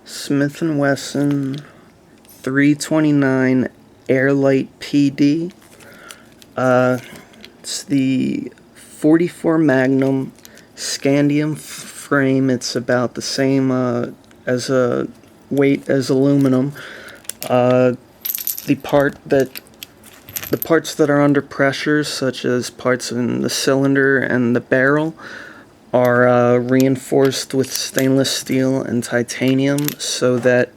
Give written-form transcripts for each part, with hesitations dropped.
Smith and Wesson 329 Airelite PD. It's the 44 Magnum scandium frame. It's about the same as a weight as aluminum. The parts that are under pressure, such as parts in the cylinder and the barrel, are reinforced with stainless steel and titanium so that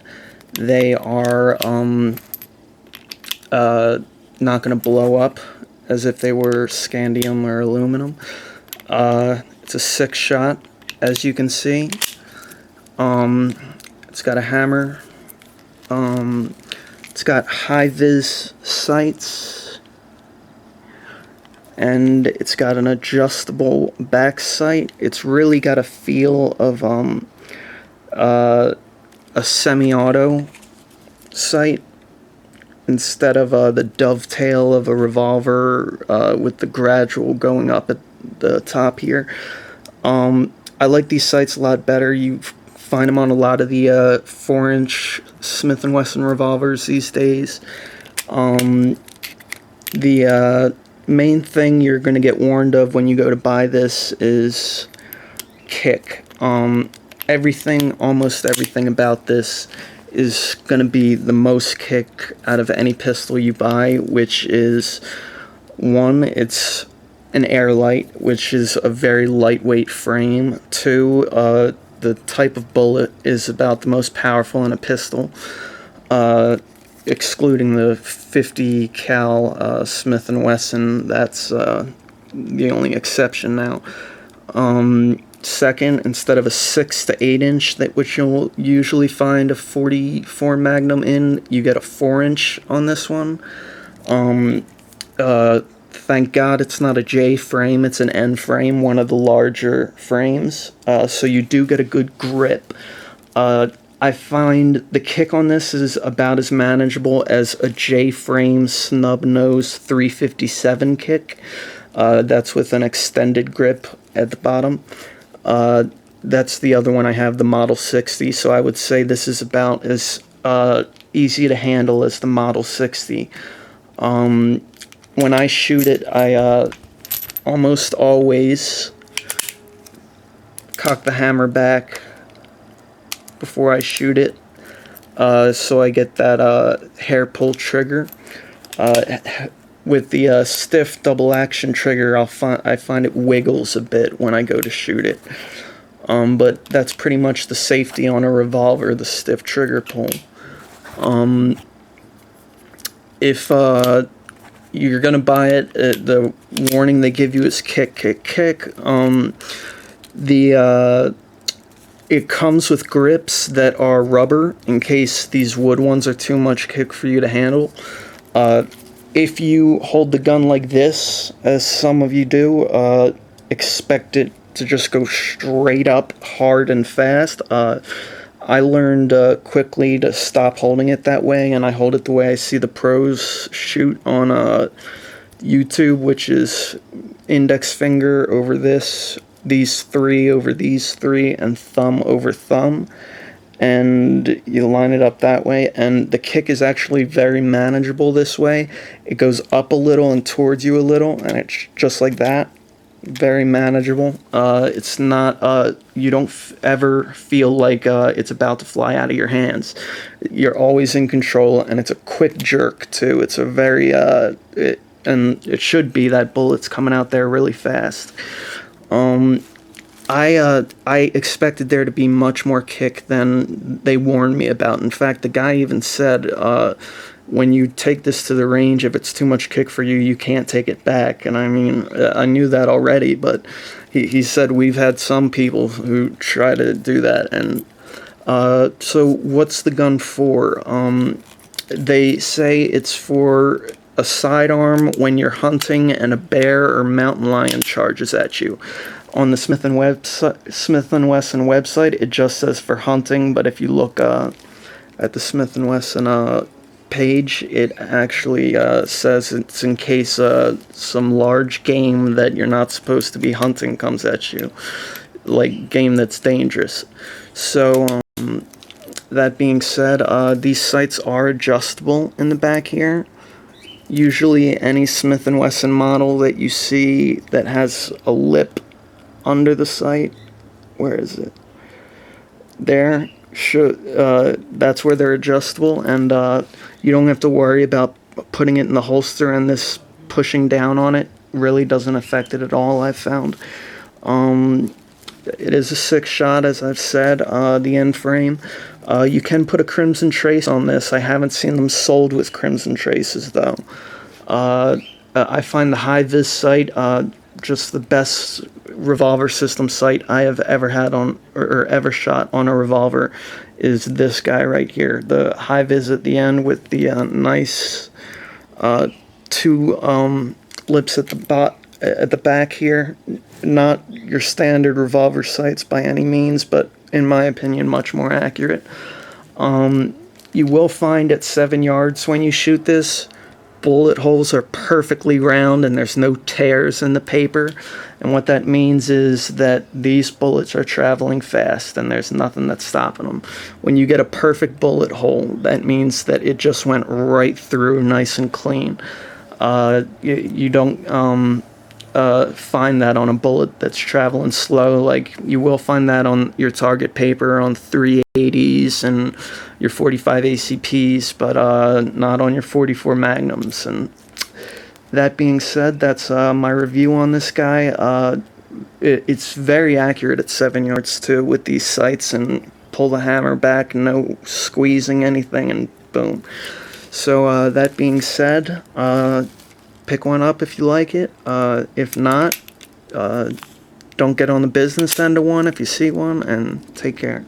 they are not going to blow up as if they were scandium or aluminum. It's a 6-shot, as you can see. It's got a hammer. It's got hiviz sights, and it's got an adjustable back sight. It's really got a feel of a semi-auto sight instead of the dovetail of a revolver with the gradual going up at the top here. I like these sights a lot better. You find them on a lot of the 4-inch Smith and Wesson revolvers these days. The main thing you're going to get warned of when you go to buy this is kick. Almost everything about this is going to be the most kick out of any pistol you buy, which is, one, it's an Airelite, which is a very lightweight frame. Two, the type of bullet is about the most powerful in a pistol, excluding the 50 cal Smith and Wesson. That's the only exception now. Second, instead of a 6 to 8 inch, which you'll usually find a 44 Magnum in, you get a 4-inch on this one. Thank God it's not a J frame, it's an N frame, one of the larger frames, so you do get a good grip. I find the kick on this is about as manageable as a J frame snub nose 357 kick. That's with an extended grip at the bottom. That's the other one I have, the Model 60, so I would say this is about as easy to handle as the Model 60. When I shoot it, I almost always cock the hammer back before I shoot it, so I get that hair pull trigger. With the stiff double action trigger, I find it wiggles a bit when I go to shoot it. But that's pretty much the safety on a revolver, the stiff trigger pull. If you're gonna buy it, the warning they give you is kick, kick, kick. It comes with grips that are rubber in case these wood ones are too much kick for you to handle. If you hold the gun like this, as some of you do, expect it to just go straight up hard and fast. I learned quickly to stop holding it that way, and I hold it the way I see the pros shoot on YouTube, which is index finger over these three over these three, and thumb over thumb. And you line it up that way, and the kick is actually very manageable this way. It goes up a little and towards you a little, and it's just like that. Very manageable. It's not, you don't ever feel like it's about to fly out of your hands. You're always in control, and it's a quick jerk, too. It's a very, and it should be that bullet's coming out there really fast. I expected there to be much more kick than they warned me about. In fact, the guy even said, when you take this to the range, if it's too much kick for you, you can't take it back. And I mean, I knew that already, but he said we've had some people who try to do that. And so what's the gun for? They say it's for a sidearm when you're hunting and a bear or mountain lion charges at you. On the Smith and Wesson website, it just says for hunting, but if you look at the Smith and Wesson page, it actually says it's in case some large game that you're not supposed to be hunting comes at you, like game that's dangerous. So that being said, these sights are adjustable in the back here. Usually any Smith and Wesson model that you see that has a lip under the sight, where is it? There, that's where they're adjustable, and you don't have to worry about putting it in the holster, and this pushing down on it really doesn't affect it at all, I've found. It is a 6-shot, as I've said, the end frame. You can put a crimson trace on this. I haven't seen them sold with crimson traces, though. I find the hiviz sight just the best revolver system sight I have ever had on, or ever shot on a revolver, is this guy right here. The hiviz at the end with the nice two lips at the back here. Not your standard revolver sights by any means, but in my opinion, much more accurate. You will find at 7 yards when you shoot this, bullet holes are perfectly round and there's no tears in the paper. And what that means is that these bullets are traveling fast and there's nothing that's stopping them. When you get a perfect bullet hole, that means that it just went right through nice and clean. You don't find that on a bullet that's traveling slow. Like, you will find that on your target paper on 380s and your 45 ACPs, but not on your 44 Magnums. And that being said, that's my review on this guy. It's very accurate at 7 yards too with these sights, and pull the hammer back, no squeezing anything, and boom. So that being said, pick one up if you like it. If not, don't get on the business end of one if you see one, and take care.